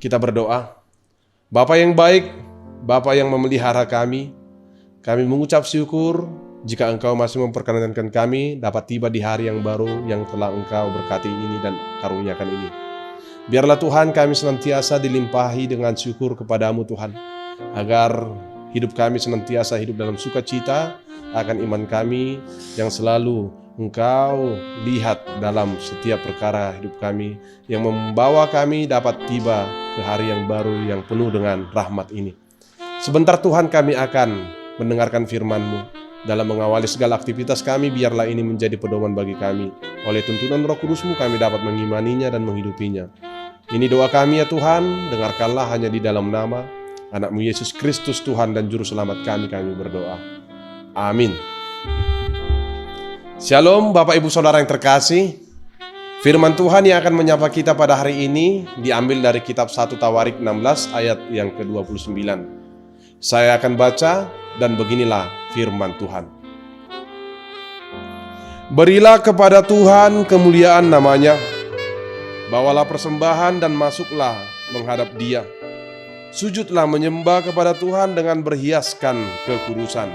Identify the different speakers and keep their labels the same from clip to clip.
Speaker 1: Kita berdoa. Bapa yang baik, Bapa yang memelihara kami mengucap syukur jika Engkau masih memperkenankan kami dapat tiba di hari yang baru yang telah Engkau berkati ini dan karuniakan ini. Biarlah Tuhan kami senantiasa dilimpahi dengan syukur kepadamu Tuhan, agar hidup kami senantiasa hidup dalam sukacita akan iman kami yang selalu Engkau lihat dalam setiap perkara hidup kami, yang membawa kami dapat tiba ke hari yang baru yang penuh dengan rahmat ini. Sebentar Tuhan kami akan mendengarkan firman-Mu. Dalam mengawali segala aktivitas kami, biarlah ini menjadi pedoman bagi kami. Oleh tuntunan Roh Kudus-Mu kami dapat mengimaninya dan menghidupinya. Ini doa kami ya Tuhan, dengarkanlah hanya di dalam nama Anak-Mu Yesus Kristus Tuhan dan Juru Selamat kami berdoa. Amin. Shalom Bapak Ibu Saudara yang terkasih. Firman Tuhan yang akan menyapa kita pada hari ini diambil dari kitab 1 Tawarik 16 ayat yang ke-29. Saya akan baca dan beginilah firman Tuhan. Berilah kepada Tuhan kemuliaan namanya, bawalah persembahan dan masuklah menghadap Dia. Sujudlah menyembah kepada Tuhan dengan berhiaskan kekudusan.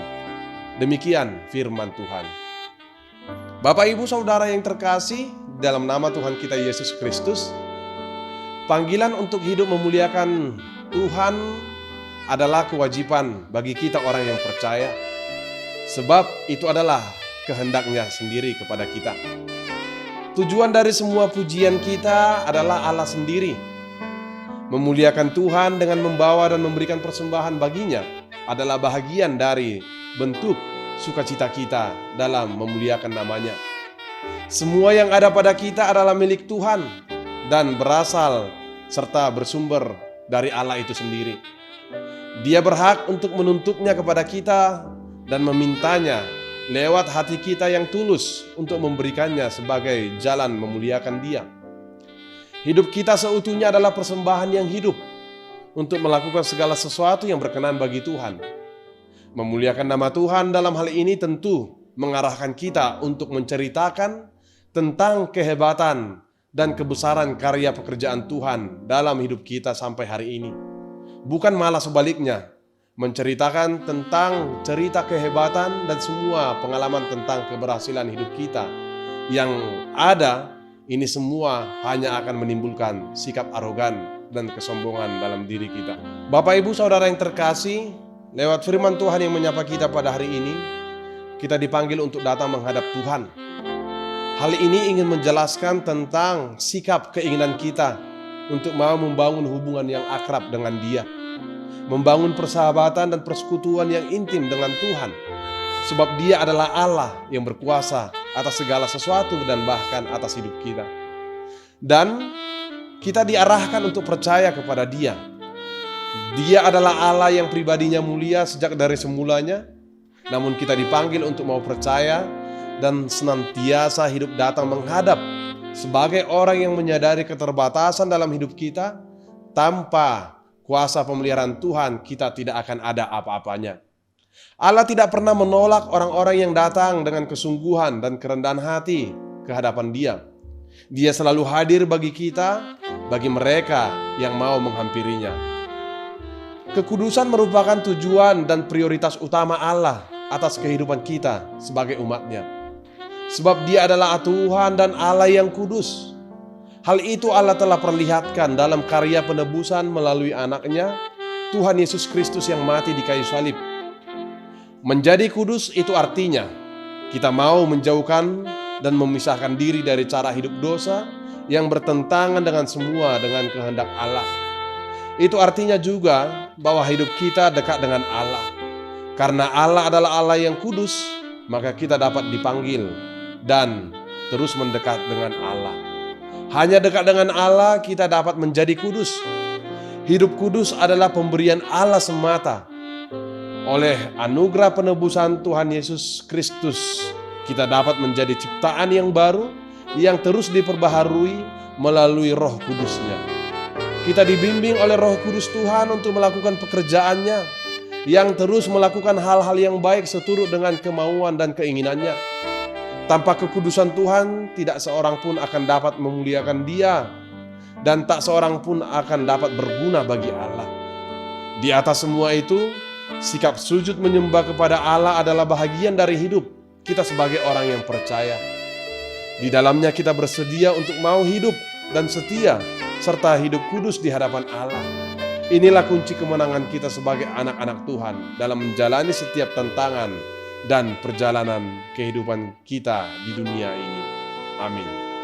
Speaker 1: Demikian firman Tuhan. Bapak Ibu Saudara yang terkasih, dalam nama Tuhan kita Yesus Kristus, panggilan untuk hidup memuliakan Tuhan adalah kewajiban bagi kita orang yang percaya, sebab itu adalah kehendaknya sendiri kepada kita. Tujuan dari semua pujian kita adalah Allah sendiri. Memuliakan Tuhan dengan membawa dan memberikan persembahan baginya adalah bahagian dari bentuk sukacita kita dalam memuliakan namanya. Semua yang ada pada kita adalah milik Tuhan dan berasal serta bersumber dari Allah itu sendiri. Dia berhak untuk menuntutnya kepada kita dan memintanya lewat hati kita yang tulus untuk memberikannya sebagai jalan memuliakan Dia. Hidup kita seutuhnya adalah persembahan yang hidup untuk melakukan segala sesuatu yang berkenan bagi Tuhan. Memuliakan nama Tuhan dalam hal ini tentu mengarahkan kita untuk menceritakan tentang kehebatan dan kebesaran karya pekerjaan Tuhan dalam hidup kita sampai hari ini. Bukan malah sebaliknya, menceritakan tentang cerita kehebatan dan semua pengalaman tentang keberhasilan hidup kita yang ada. Ini semua hanya akan menimbulkan sikap arogan dan kesombongan dalam diri kita. Bapak Ibu Saudara yang terkasih, lewat firman Tuhan yang menyapa kita pada hari ini, kita dipanggil untuk datang menghadap Tuhan. Hal ini ingin menjelaskan tentang sikap keinginan kita untuk mau membangun hubungan yang akrab dengan Dia, membangun persahabatan dan persekutuan yang intim dengan Tuhan. Sebab Dia adalah Allah yang berkuasa atas segala sesuatu dan bahkan atas hidup kita. Dan kita diarahkan untuk percaya kepada Dia. Dia adalah Allah yang pribadinya mulia sejak dari semulanya. Namun kita dipanggil untuk mau percaya dan senantiasa hidup datang menghadap sebagai orang yang menyadari keterbatasan dalam hidup kita. Tanpa kuasa pemeliharaan Tuhan kita tidak akan ada apa-apanya. Allah tidak pernah menolak orang-orang yang datang dengan kesungguhan dan kerendahan hati ke hadapan Dia. Dia selalu hadir bagi kita, bagi mereka yang mau menghampirinya. Kekudusan merupakan tujuan dan prioritas utama Allah atas kehidupan kita sebagai umat-Nya. Sebab Dia adalah Tuhan dan Allah yang kudus. Hal itu Allah telah perlihatkan dalam karya penebusan melalui Anak-Nya, Tuhan Yesus Kristus yang mati di kayu salib. Menjadi kudus itu artinya kita mau menjauhkan dan memisahkan diri dari cara hidup dosa yang bertentangan dengan kehendak Allah. Itu artinya juga bahwa hidup kita dekat dengan Allah. Karena Allah adalah Allah yang kudus, maka kita dapat dipanggil dan terus mendekat dengan Allah. Hanya dekat dengan Allah kita dapat menjadi kudus. Hidup kudus adalah pemberian Allah semata. Oleh anugerah penebusan Tuhan Yesus Kristus, kita dapat menjadi ciptaan yang baru yang terus diperbaharui melalui Roh Kudus-Nya. Kita dibimbing oleh Roh Kudus Tuhan untuk melakukan pekerjaannya, yang terus melakukan hal-hal yang baik seturut dengan kemauan dan keinginannya. Tanpa kekudusan Tuhan, tidak seorang pun akan dapat memuliakan Dia. dan tak seorang pun akan dapat berguna bagi Allah. Di atas semua itu, sikap sujud menyembah kepada Allah adalah bahagian dari hidup kita sebagai orang yang percaya. Di dalamnya kita bersedia untuk mau hidup dan setia serta hidup kudus di hadapan Allah. Inilah kunci kemenangan kita sebagai anak-anak Tuhan dalam menjalani setiap tantangan dan perjalanan kehidupan kita di dunia ini. Amin.